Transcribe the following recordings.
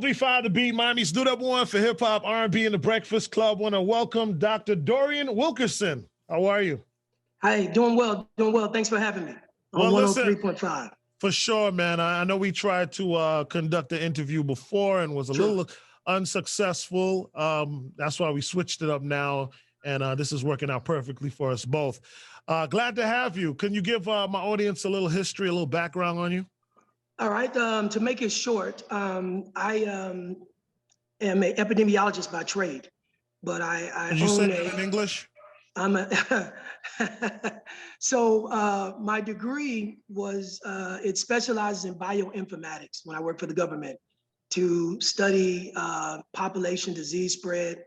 3-5 the beat, Miami's do that one for hip hop, R&B, and the Breakfast Club. Want to welcome Dr. DrWilkerson. How are you? Hi, doing well, doing well. Thanks for having me on Well, listen, 103.5. For sure, man. I know we tried to conduct the interview before and was a little unsuccessful. That's why we switched it up now, and this is working out perfectly for us both. Glad to have you. Can you give my audience a little history, a little background on you? All right, to make it short, I am an epidemiologist by trade, but I Did you say that in English? I'm a so my degree was, it specializes in bioinformatics when I worked for the government to study population disease spread,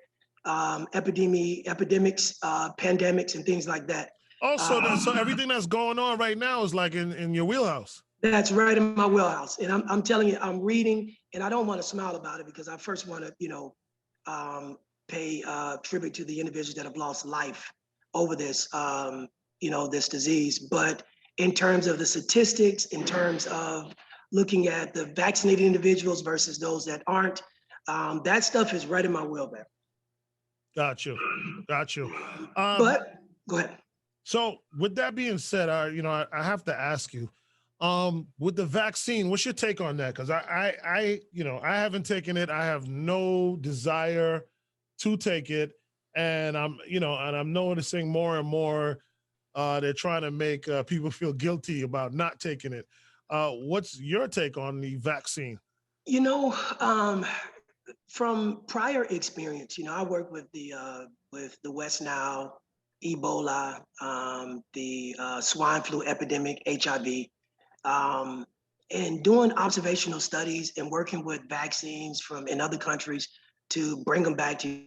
epidemics, pandemics, and things like that. Oh, so everything that's going on right now is like in your wheelhouse. That's right in my wheelhouse. And I'm telling you, I'm reading, and I don't want to smile about it because I first want to, pay tribute to the individuals that have lost life over this, this disease. But in terms of the statistics, in terms of looking at the vaccinated individuals versus those that aren't, that stuff is right in my wheelhouse. Got you. But go ahead. So with that being said, I have to ask you, with the vaccine, what's your take on that? Because I haven't taken it. I have no desire to take it, and I'm noticing more and more they're trying to make people feel guilty about not taking it. What's your take on the vaccine? From prior experience, I worked with the West Nile, Ebola, the swine flu epidemic, HIV. And doing observational studies and working with vaccines from in other countries to bring them back to the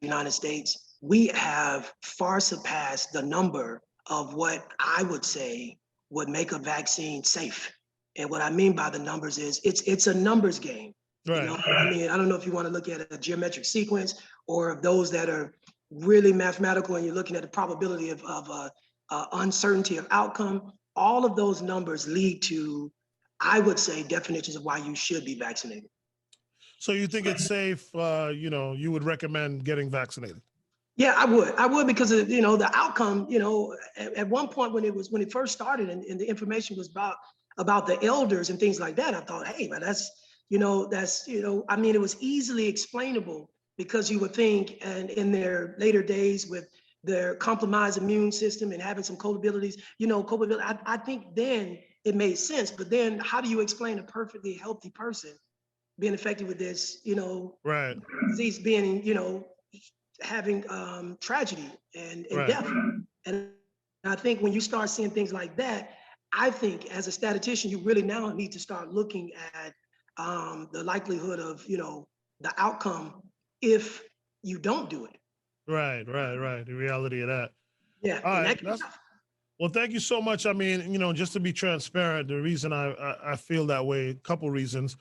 United States, we have far surpassed the number of what I would say would make a vaccine safe. And what I mean by the numbers is it's a numbers game. Right. I don't know if you want to look at a geometric sequence or those that are really mathematical and you're looking at the probability of uncertainty of outcome. All of those numbers lead to, I would say, definitions of why you should be vaccinated. So you think it's safe, you would recommend getting vaccinated? Yeah, I would because of, the outcome, at one point when it first started and the information was about the elders and things like that, I thought, hey, man, it was easily explainable because you would think, and in their later days with their compromised immune system and having some comorbidities, I think then it made sense. But then how do you explain a perfectly healthy person being affected with this, right, disease being, having tragedy and right, death? And I think when you start seeing things like that, I think as a statistician, you really now need to start looking at the likelihood of, the outcome if you don't do it. Right. The reality of that. Yeah. All right. Well, thank you so much. I mean, just to be transparent, the reason I feel that way, a couple reasons.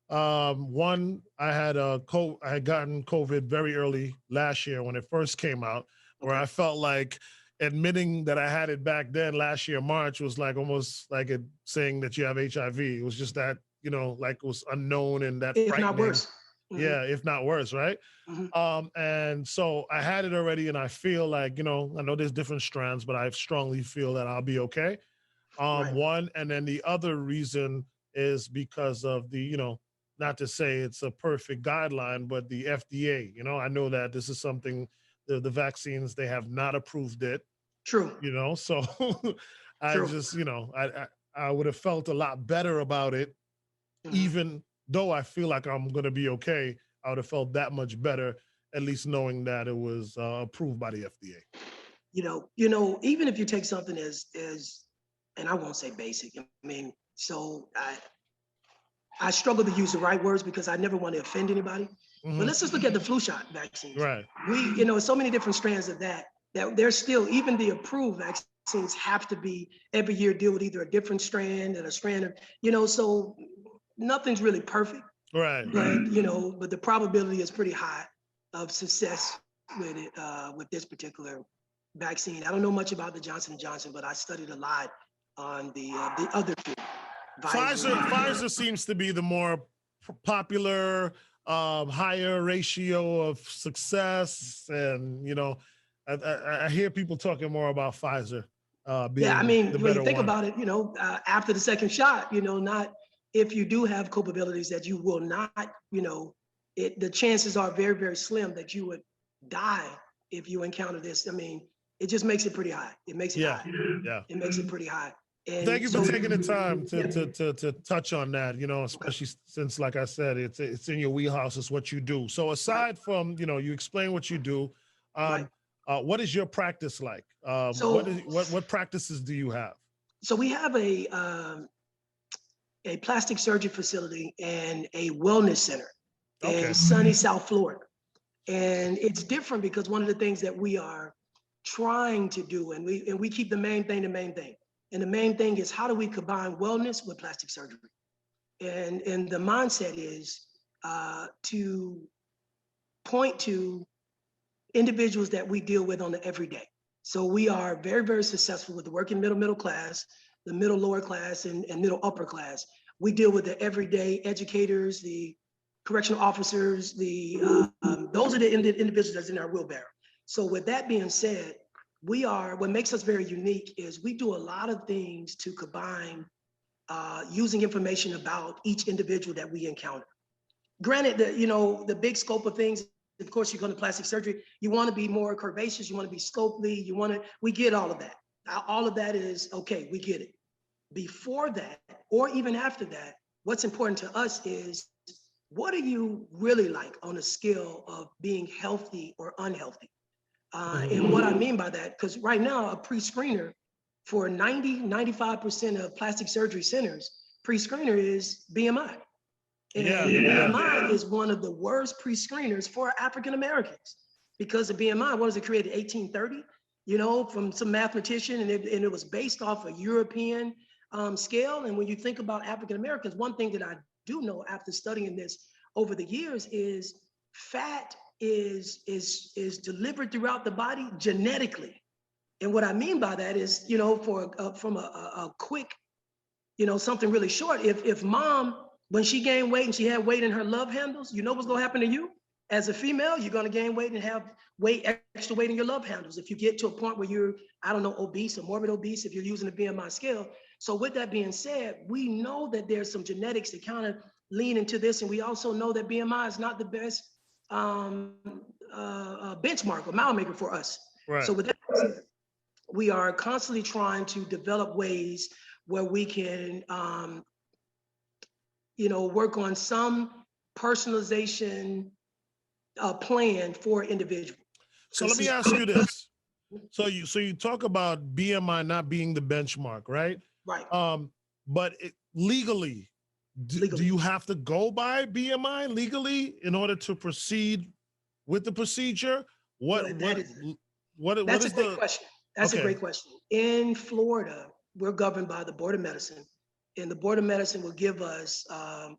One, I had gotten COVID very early last year when it first came out, where I felt like admitting that I had it back then last year, March, was like almost like it saying that you have HIV. It was just that, like it was unknown and that if not worse. Mm-hmm. Yeah, if not worse, right? Mm-hmm. And so I had it already, and I feel like, I know there's different strands, but I strongly feel that I'll be okay. Right. One, and then the other reason is because of the, not to say it's a perfect guideline, but the FDA, I know that this is something, the vaccines, they have not approved it. True. So I just, I would have felt a lot better about it, even though I feel like I'm going to be okay. I would have felt that much better, at least knowing that it was approved by the FDA. Even if you take something as, and I won't say basic, so I struggle to use the right words because I never want to offend anybody. Mm-hmm. But let's just look at the flu shot vaccines. Right. We, so many different strands of that there's still, even the approved vaccines have to be every year deal with either a different strand and a strand of, so nothing's really perfect. Right. But, but the probability is pretty high of success with it, with this particular vaccine. I don't know much about the Johnson & Johnson, but I studied a lot on the other two. Pfizer seems to be the more popular, higher ratio of success, and I hear people talking more about Pfizer Yeah, I being mean, the when you better think one. about it, after the second shot, not if you do have capabilities that you will not, the chances are very, very slim that you would die if you encounter this. I mean, it just makes it pretty high. It makes it Yeah, high. yeah. It makes it pretty high. Thank And you for so, taking the time yeah, to touch on that, okay, especially since, like I said, it's in your wheelhouse, it's what you do. So right, aside from, you explain what you do, right. um, what is your practice like? So, What practices do you have? so we have a plastic surgery facility and a wellness center in Okay. sunny South Florida. And it's different because one of the things that we are trying to do, and we keep the main thing the main thing. And the main thing is, how do we combine wellness with plastic surgery? And the mindset is to point to individuals that we deal with on the everyday. So we are very, very successful with the working middle class, the middle lower class, and middle upper class. We deal with the everyday educators, the correctional officers, those are the individuals that's in our wheelbarrow. So with that being said, what makes us very unique is we do a lot of things to combine using information about each individual that we encounter. Granted, the big scope of things, of course, you're going to plastic surgery, you want to be more curvaceous, you want to be scopely, we get all of that. All of that is okay, we get it. Before that, or even after that, what's important to us is, what are you really like on a scale of being healthy or unhealthy? And what I mean by that, because right now, a pre-screener for 95% of plastic surgery centers, pre-screener is BMI. And Yeah, BMI is one of the worst pre-screeners for African Americans, because the BMI, what was it created, 1830? From some mathematician, and it was based off a European scale. And when you think about African Americans, one thing that I do know after studying this over the years is fat is delivered throughout the body genetically. And what I mean by that is, from a quick, something really short. If mom, when she gained weight and she had weight in her love handles, you know what's gonna happen to you? As a female, you're gonna gain weight and have extra weight in your love handles. If you get to a point where you're, I don't know, obese or morbid obese, if you're using the BMI scale. So with that being said, we know that there's some genetics that kind of lean into this. And we also know that BMI is not the best benchmark or mile maker for us. right. So with that, we are constantly trying to develop ways where we can, work on some personalization plan for individuals. So let me ask you this. So you talk about BMI not being the benchmark, right? Right. But legally, do you have to go by BMI legally in order to proceed with the procedure? That's What a is great the question. That's a okay? great question. In Florida, we're governed by the Board of Medicine, and the Board of Medicine will give us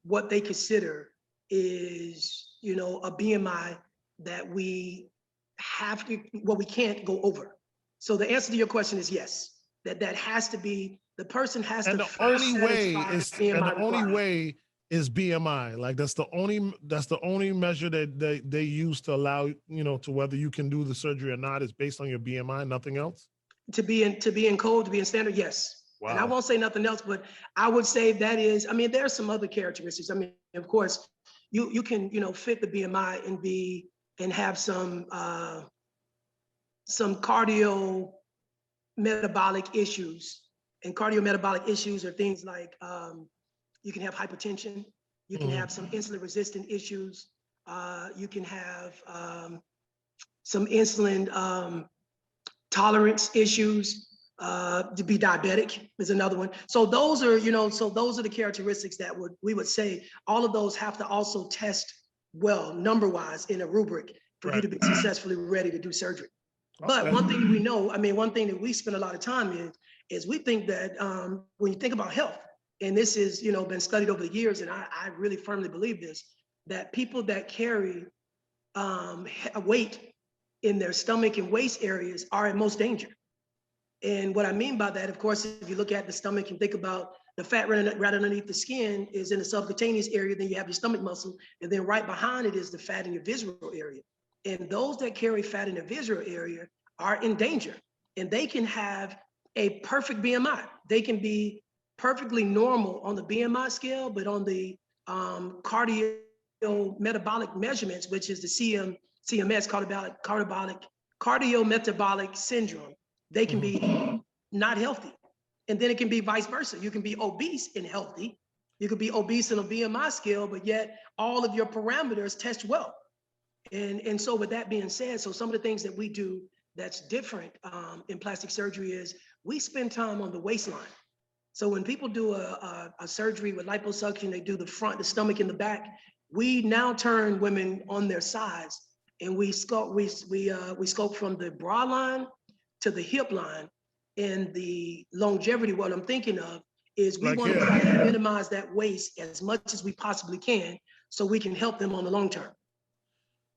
what they consider is, a BMI that we have to, what we can't go over. So the answer to your question is yes. That has to be, the person has And to the first only way satisfy is BMI and the only requirement. way is BMI. Like that's the only measure that they use to allow to whether you can do the surgery or not is based on your BMI, nothing else. To be in code, to be in standard, yes. And I Wow. won't say nothing else, but I would say that is, I mean, there are some other characteristics. I mean, of course, you can, fit the BMI and have some cardio metabolic issues. And cardiometabolic issues are things like you can have hypertension, you can have some insulin resistant issues, you can have some insulin tolerance issues, to be diabetic is another one. So those are, those are the characteristics that we would say all of those have to also test well, number-wise, in a rubric for you Right. to be successfully ready to do surgery. But Okay. one thing we know, I mean, one thing that we spend a lot of time in is we think that when you think about health, and this is, been studied over the years, and I really firmly believe this, that people that carry weight in their stomach and waist areas are in most danger. And what I mean by that, of course, if you look at the stomach and think about The fat right underneath the skin is in the subcutaneous area. Then you have your stomach muscle. And then right behind it is the fat in your visceral area. And those that carry fat in the visceral area are in danger. And they can have a perfect BMI. They can be perfectly normal on the BMI scale, but on the cardiometabolic measurements, which is the CMS, cardiometabolic syndrome, they can be not healthy. And then it can be vice versa. You can be obese and healthy. You could be obese on a BMI scale, but yet all of your parameters test well. And so with that being said, so some of the things that we do that's different in plastic surgery is we spend time on the waistline. So when people do a surgery with liposuction, they do the front, the stomach, and the back. We now turn women on their sides, and we sculpt from the bra line to the hip line. And the longevity, what I'm thinking of is we want to minimize that waste as much as we possibly can, so we can help them on the long term.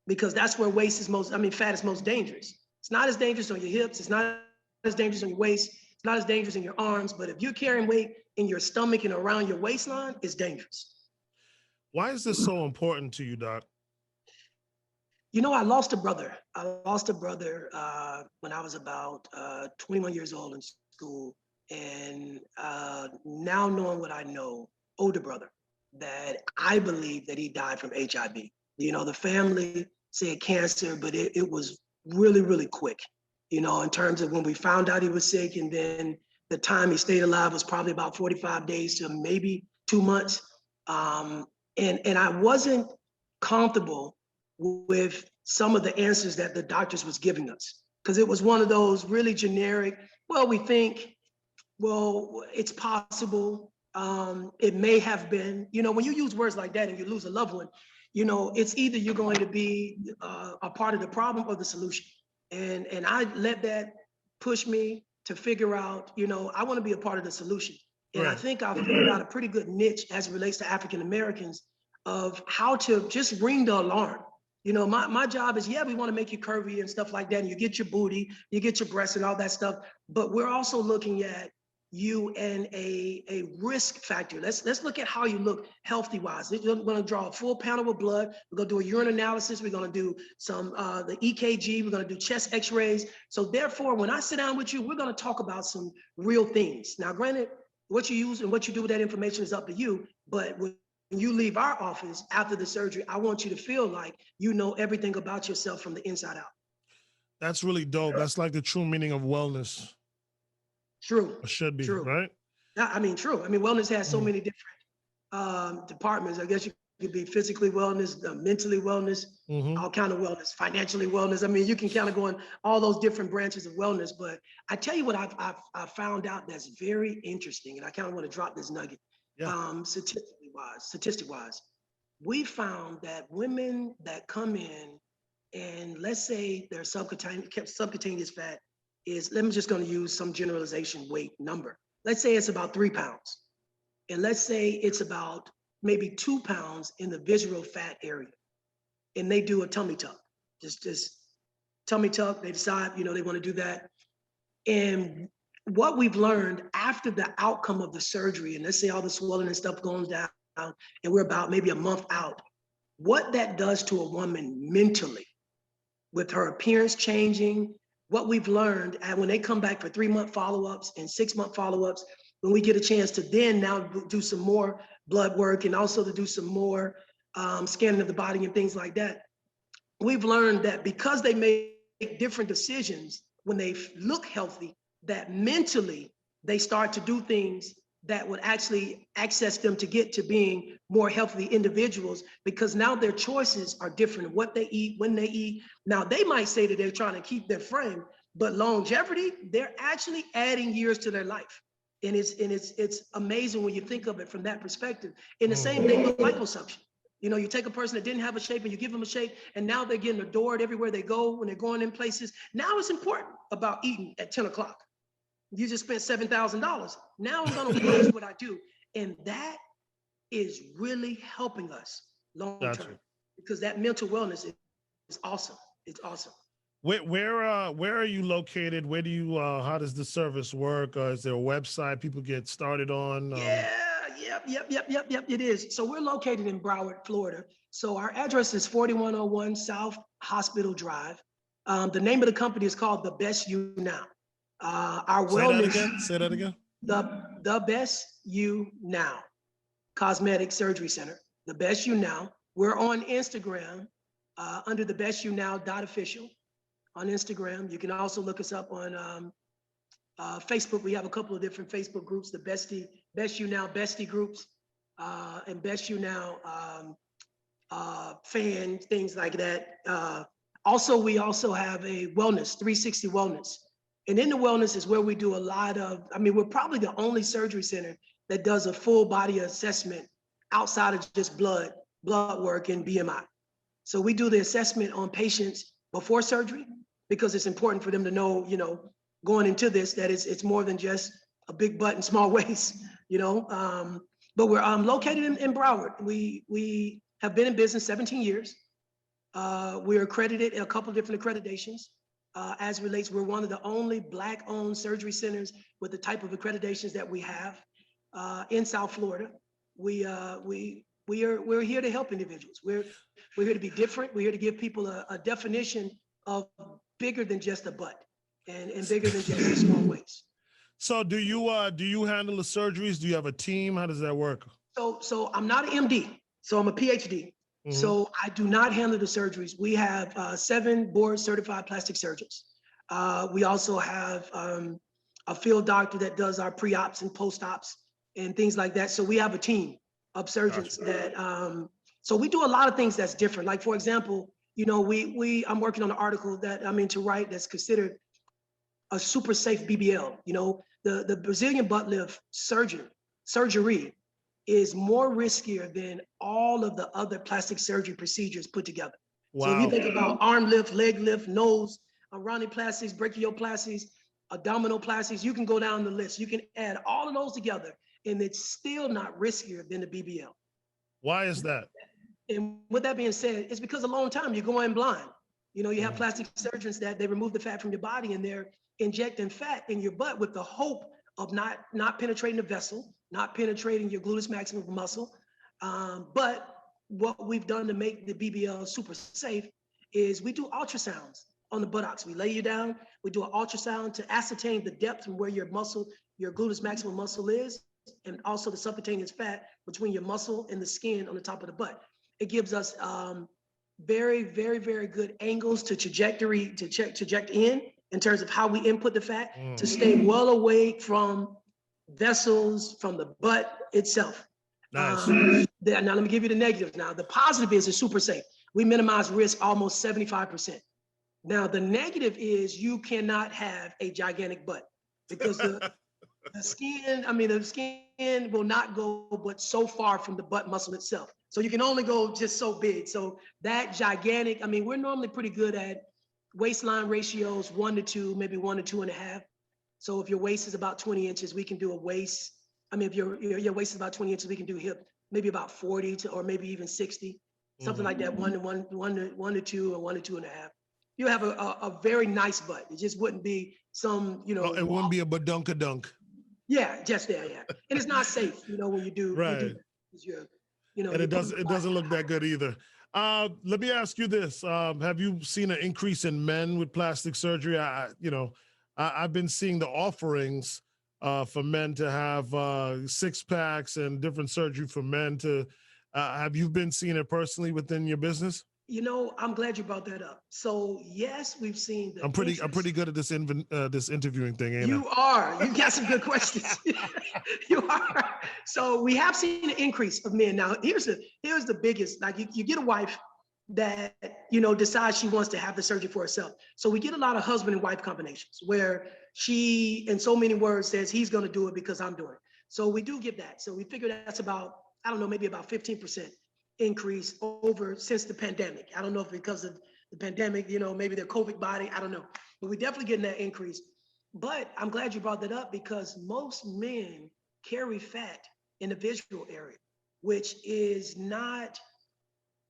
Because that's where fat is most dangerous. It's not as dangerous on your hips. It's not as dangerous on your waist. It's not as dangerous in your arms. But if you're carrying weight in your stomach and around your waistline, it's dangerous. Why is this so important to you, Doc? You know, I lost a brother. When I was about 21 years old in school. And now knowing what I know, older brother, that I believe that he died from HIV. You know, the family said cancer, but it was really, really quick, you know, in terms of when we found out he was sick, and then the time he stayed alive was probably about 45 days to maybe 2 months. And I wasn't comfortable with some of the answers that the doctors was giving us, because it was one of those really generic, well, we think, well, it's possible, it may have been, you know, when you use words like that and you lose a loved one, you know, it's either you're going to be a part of the problem or the solution. And I let that push me to figure out, you know, I want to be a part of the solution. And right. I think I've figured out a pretty good niche as it relates to African Americans of how to just ring the alarm. You know, my job is, yeah, we want to make you curvy and stuff like that. And you get your booty, you get your breasts and all that stuff. But we're also looking at you and a risk factor. Let's look at how you look healthy wise. We're going to draw a full panel of blood. We're going to do a urine analysis. We're going to do some the EKG. We're going to do chest x-rays. So therefore, when I sit down with you, we're going to talk about some real things. Now, granted, what you use and what you do with that information is up to you. But when you leave our office after the surgery, I want you to feel like you know everything about yourself from the inside out. That's really dope. That's like the true meaning of wellness. True. It should be, true. Right? I mean, true. I mean, wellness has so many different departments. I guess you could be physically wellness, mentally wellness, all kind of wellness, financially wellness. I mean, you can kind of go in all those different branches of wellness. But I tell you what I've found out that's very interesting, and I kind of want to drop this nugget. Yeah. Statistic wise, we found that women that come in and let's say their subcutaneous fat is, I'm just going to use some generalization weight number. Let's say it's about 3 pounds. And let's say it's about maybe 2 pounds in the visceral fat area. And they do a tummy tuck, just tummy tuck. They decide, you know, they want to do that. And what we've learned after the outcome of the surgery, and let's say all the swelling and stuff goes down, and we're about maybe a month out, what that does to a woman mentally, with her appearance changing, what we've learned, and when they come back for 3-month follow-ups and 6-month follow-ups, when we get a chance to then now do some more blood work and also to do some more scanning of the body and things like that, we've learned that because they make different decisions when they look healthy, that mentally they start to do things that would actually access them to get to being more healthy individuals, because now their choices are different. What they eat, when they eat. Now they might say that they're trying to keep their frame, but longevity, they're actually adding years to their life. And it's amazing when you think of it from that perspective. And the same thing with liposuction. You know, you take a person that didn't have a shape and you give them a shape, and now they're getting adored everywhere they go when they're going in places. Now it's important about eating at 10 o'clock. You just spent $7,000. Now I'm going to watch what I do. And that is really helping us long term, because that mental wellness is awesome. It's awesome. Where are you located? Where do you how does the service work? Is there a website people get started on? Yeah, yep. It is. So we're located in Broward, Florida. So our address is 4101 South Hospital Drive. The name of the company is called The Best You Now. Our Say that wellness, again. Say that again. the Best You Now Cosmetic Surgery Center. The Best You Now. We're on Instagram under the Best You Now .official on Instagram. You can also look us up on Facebook. We have a couple of different Facebook groups, the Best You Now Bestie groups, and Best You Now fan, things like that. Also, we also have a wellness, 360 Wellness. And in the wellness is where we do a lot of, I mean, we're probably the only surgery center that does a full body assessment outside of just blood work and BMI. So we do the assessment on patients before surgery because it's important for them to know, going into this, that it's more than just a big butt and small waist, but we're located in Broward. We have been in business 17 years. We're accredited in a couple of different accreditations. As relates, we're one of the only Black-owned surgery centers with the type of accreditations that we have in South Florida. We're here to help individuals. We're here to be different. We're here to give people a definition of bigger than just a butt and bigger than just a small waist. So do you handle the surgeries? Do you have a team? How does that work? So I'm not an MD, so I'm a PhD. Mm-hmm. So I do not handle the surgeries. We have 7 board certified plastic surgeons. We also have a field doctor that does our pre-ops and post-ops and things like that. So we have a team of surgeons that, so we do a lot of things that's different. Like, for example, I'm working on an article that I'm in to write that's considered a super safe BBL. The Brazilian butt lift surgery is more riskier than all of the other plastic surgery procedures put together. Wow. So if you think about arm lift, leg lift, nose, rhinoplasties, brachioplasties, abdominoplasties, you can go down the list. You can add all of those together and it's still not riskier than the BBL. Why is that? And with that being said, it's because a long time you're going blind. You have plastic surgeons that they remove the fat from your body and they're injecting fat in your butt with the hope of not penetrating the vessel, not penetrating your gluteus maximus muscle. But what we've done to make the BBL super safe is we do ultrasounds on the buttocks. We lay you down, we do an ultrasound to ascertain the depth and where your muscle, your gluteus maximus muscle is, and also the subcutaneous fat between your muscle and the skin on the top of the butt. It gives us very, very, very good angles to traject in terms of how we input the fat to stay well away from vessels, from the butt itself. Nice. Now, let me give you the negatives. Now, the positive is it's super safe. We minimize risk almost 75%. Now, the negative is you cannot have a gigantic butt because the skin will not go but so far from the butt muscle itself. So you can only go just so big. So that gigantic, we're normally pretty good at waistline ratios 1-to-2, maybe 1 to 2.5. So if your waist is about 20 inches, we can do a waist. If your waist is about 20 inches, we can do hip maybe about 40 to, or maybe even 60, something like that, 1 to 2 or 1 to 2.5. You have a very nice butt. It just wouldn't be some, it wouldn't be a badunk-a-dunk. Yeah, just there, yeah. And it's not safe, when you do. Right. And it doesn't look that good either. Let me ask you this. Have you seen an increase in men with plastic surgery? I've been seeing the offerings for men to have 6 packs and different surgery for men to, have you been seeing it personally within your business? I'm glad you brought that up. So yes, we've seen the I'm pretty good at this interviewing thing, ain't You are. You got some good questions. You are. So we have seen an increase of men. Now, here's the biggest. Like you get a wife that decides she wants to have the surgery for herself. So we get a lot of husband and wife combinations where she, in so many words, says he's going to do it because I'm doing it. So we do get that. So we figure that's about, I don't know, maybe about 15% increase over since the pandemic. I don't know if because of the pandemic, maybe their COVID body, I don't know. But we're definitely getting that increase. But I'm glad you brought that up because most men carry fat in the visual area, which is not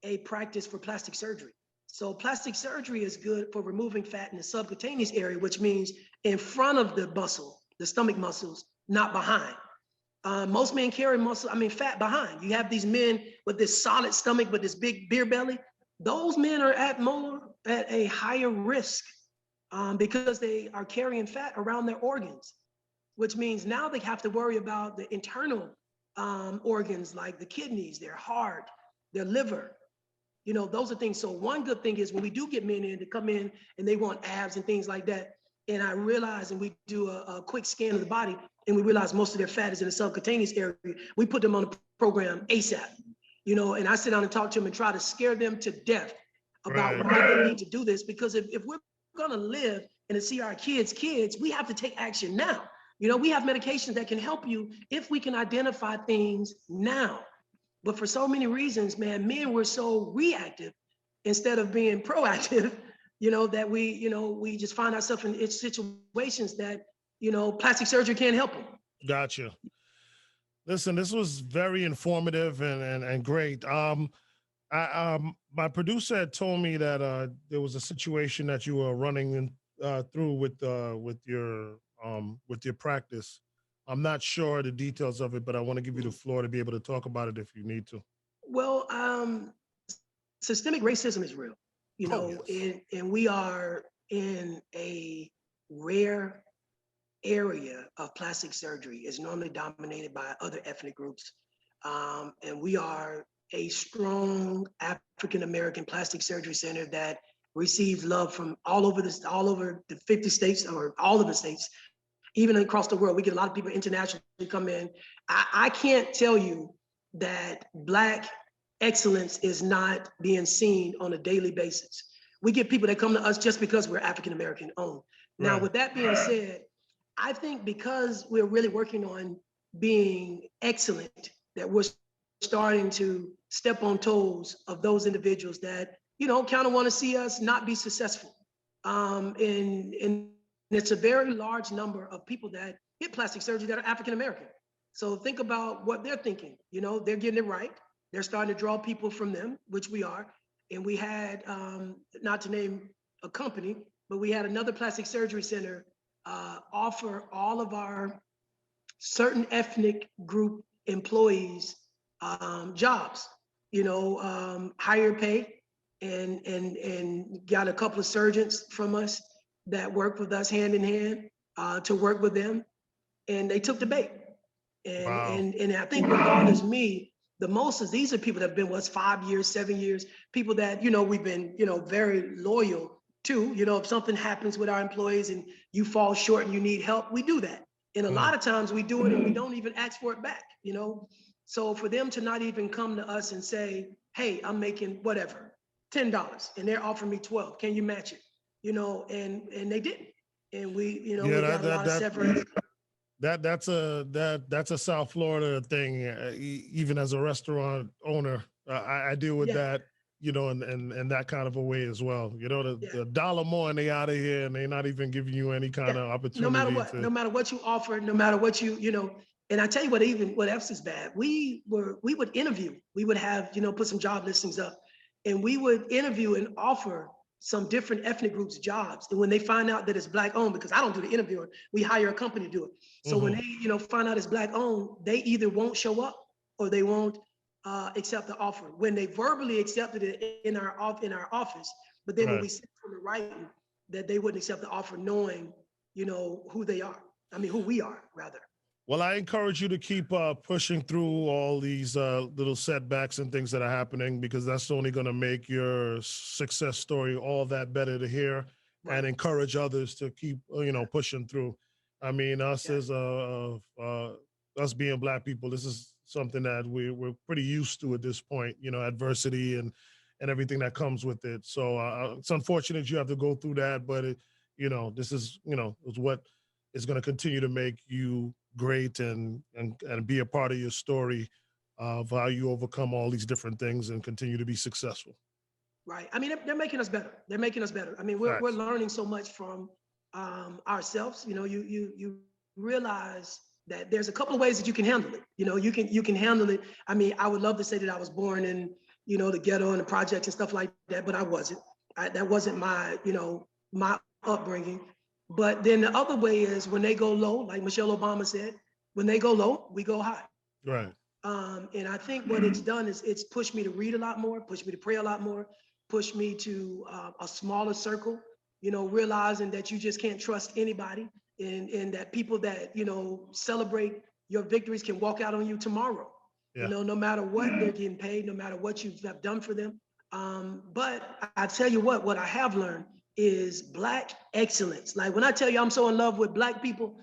a practice for plastic surgery. So plastic surgery is good for removing fat in the subcutaneous area, which means in front of the muscle, the stomach muscles, not behind. Most men carry fat behind. You have these men with this solid stomach, with this big beer belly. Those men are at a higher risk because they are carrying fat around their organs, which means now they have to worry about the internal organs like the kidneys, their heart, their liver. Those are things. So one good thing is when we do get men in to come in and they want abs and things like that, and I realize, and we do a quick scan of the body, and we realize most of their fat is in the subcutaneous area, we put them on a program ASAP, and I sit down and talk to them and try to scare them to death about why they need to do this, because if we're gonna live and to see our kids, we have to take action now. We have medications that can help you if we can identify things now. But for so many reasons, man, men were so reactive instead of being proactive, that we just find ourselves in situations that, plastic surgery can't help them. Gotcha. Listen, this was very informative and great. My producer had told me that there was a situation that you were running through with your practice. I'm not sure the details of it, but I want to give you the floor to be able to talk about it if you need to. Well, systemic racism is real, Yes. and we are in a rare area of plastic surgery. It's normally dominated by other ethnic groups. And we are a strong African-American plastic surgery center that receives love from all over the 50 states, or all of the states, even across the world. We get a lot of people internationally come in. I can't tell you that Black excellence is not being seen on a daily basis. We get people that come to us just because we're African-American owned. Now, with that being said, I think because we're really working on being excellent, that we're starting to step on toes of those individuals that, kind of want to see us not be successful. And it's a very large number of people that get plastic surgery that are African-American. So think about what they're thinking. They're getting it right. They're starting to draw people from them, which we are. And we had, not to name a company, but we had another plastic surgery center offer all of our certain ethnic group employees jobs, higher pay, and got a couple of surgeons from us that worked with us hand in hand to work with them, and they took the bait. And I think what bothers me the most is these are people that have been with us 5 years, 7 years, people that, we've been, very loyal to. If something happens with our employees and you fall short and you need help, we do that. And a lot of times we do it and we don't even ask for it back, So for them to not even come to us and say, hey, I'm making whatever, $10, and they're offering me 12, can you match it? And they didn't. And we, we got a lot of severance. That's a South Florida thing. Even as a restaurant owner, I deal with that, and that kind of a way as well. The dollar more and they out of here, and they not even giving you any kind of opportunity. No matter what you offer, no matter what and I tell you what else is bad. We would interview. We would have put some job listings up, and we would interview and offer some different ethnic groups jobs. And when they find out that it's Black owned, because I don't do the interviewing, we hire a company to do it. So when they, find out it's Black owned, they either won't show up or they won't accept the offer. When they verbally accepted it in our office, but then when we sent from the writing that they wouldn't accept the offer, knowing, who they are. Who we are, rather. Well, I encourage you to keep pushing through all these little setbacks and things that are happening, because that's only going to make your success story all that better to hear, and encourage others to keep, pushing through. Us as us being Black people, this is something that we're pretty used to at this point, adversity and everything that comes with it. So it's unfortunate you have to go through that, but this is, is what is going to continue to make you great and be a part of your story of how you overcome all these different things and continue to be successful. Right. They're making us better. They're making us better. We're learning so much from ourselves. You realize that there's a couple of ways that you can handle it. You can handle it. I would love to say that I was born in, the ghetto and the projects and stuff like that, but I wasn't. That wasn't my, my upbringing. But then the other way is when they go low, like Michelle Obama said, when they go low, we go high. Right. And I think what it's done is it's pushed me to read a lot more, pushed me to pray a lot more, pushed me to a smaller circle, realizing that you just can't trust anybody, and that people that, celebrate your victories can walk out on you tomorrow, Yeah. No matter what they're getting paid, no matter what you have done for them. But I tell you what I have learned is Black excellence. Like when I tell you I'm so in love with Black people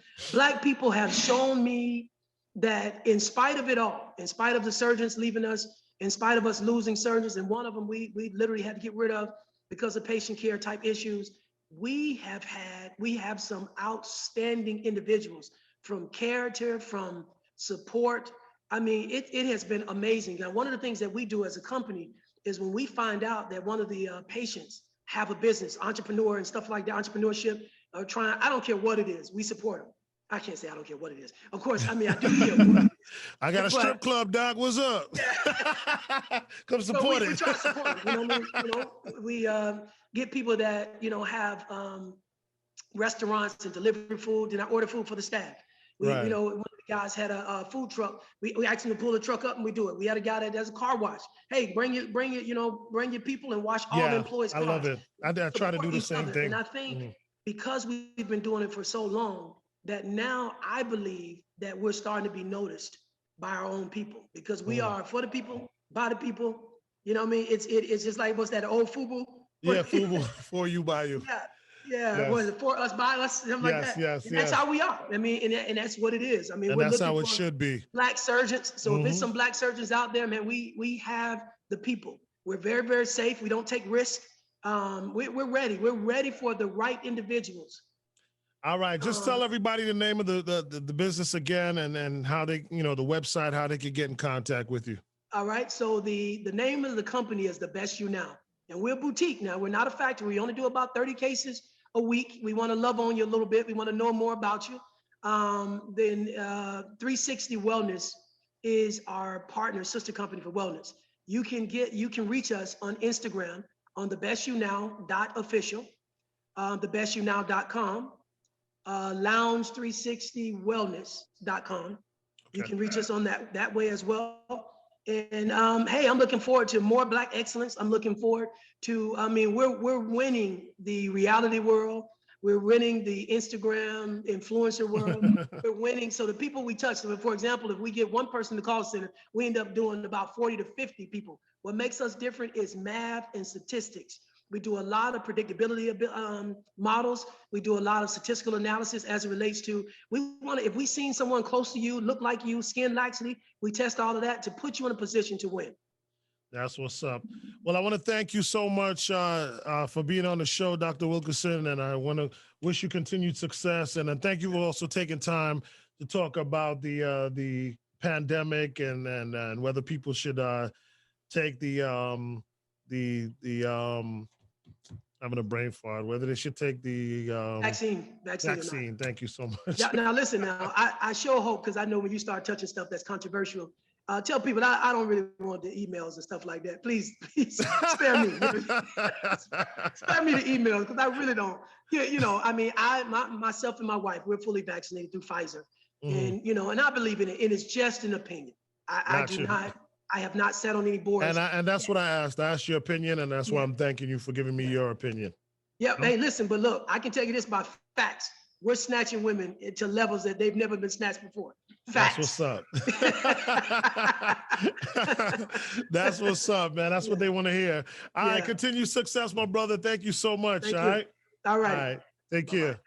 have shown me that in spite of it all, in spite of the surgeons leaving us, in spite of us losing surgeons, and one of them we literally had to get rid of because of patient care type issues, we have some outstanding individuals, from character, from support. I mean, it has been amazing. Now, one of the things that we do as a company is when we find out that one of the patients have a business, entrepreneur and stuff like that, entrepreneurship, or trying, I don't care what it is, we support them. I can't say I don't care what it is. Of course, I mean, I do care what it is. I got a strip club, Doc. What's up? Come support it. We try to support it. We get people that, have restaurants and delivery food, and I order food for the staff. Right. One of the guys had a food truck. We asked him to pull the truck up and we do it. We had a guy that does a car wash. Hey, bring your people and wash all the employees' cars. I love it. I try to do the same thing. And I think because we've been doing it for so long, that now I believe that we're starting to be noticed by our own people, because we are for the people, by the people. You know what I mean? It's just like, what's that old FUBU? Yeah, FUBU, for you, by you. Yeah. Yes. Was it for us, by us, something like that? Yes. That's how we are. I mean, and that's what it is. I mean, and that's how it should be. Black surgeons. So if it's some Black surgeons out there, man, we have the people. We're very, very safe. We don't take risks. We're ready. We're ready for the right individuals. All right, just tell everybody the name of the business again, and how they, the website, how they could get in contact with you. All right, so the name of the company is The Best You Now, and we're a boutique now. We're not a factory. We only do about 30 cases a week. We want to love on you a little bit. We want to know more about you. Then 360 Wellness is our partner, sister company for wellness. You can reach us on Instagram on thebestyounow.official, thebestyounow.com. lounge360wellness.com. You can reach us on that way as well. And hey, I'm looking forward to more Black excellence. I'm looking forward to, we're winning the reality world. We're winning the Instagram influencer world. We're winning. So the people we touch, so for example, if we get one person to call center, we end up doing about 40 to 50 people. What makes us different is math and statistics. We do a lot of predictability models. We do a lot of statistical analysis as it relates to, if we seen someone close to you, look like you, skin laxity, we test all of that to put you in a position to win. That's what's up. Well, I want to thank you so much for being on the show, Dr. Wilkerson, and I want to wish you continued success. And thank you for also taking time to talk about the pandemic and whether people should take the having a brain fart, whether they should take the vaccine. Thank you so much. Now listen, I sure hope, because I know when you start touching stuff that's controversial, tell people I don't really want the emails and stuff like that. Please spare me. Spare me the emails, because I really don't. Myself and my wife, we're fully vaccinated through Pfizer, and and I believe in it. It is just an opinion. I have not sat on any boards. And that's what I asked. I asked your opinion, and that's why I'm thanking you for giving me your opinion. Yeah. Hey, listen, but look, I can tell you this by facts. We're snatching women to levels that they've never been snatched before. Facts. That's what's up. That's what's up, man. That's what they want to hear. All right. Continue success, my brother. Thank you so much. Thank all you. right. All right. All right. Take care.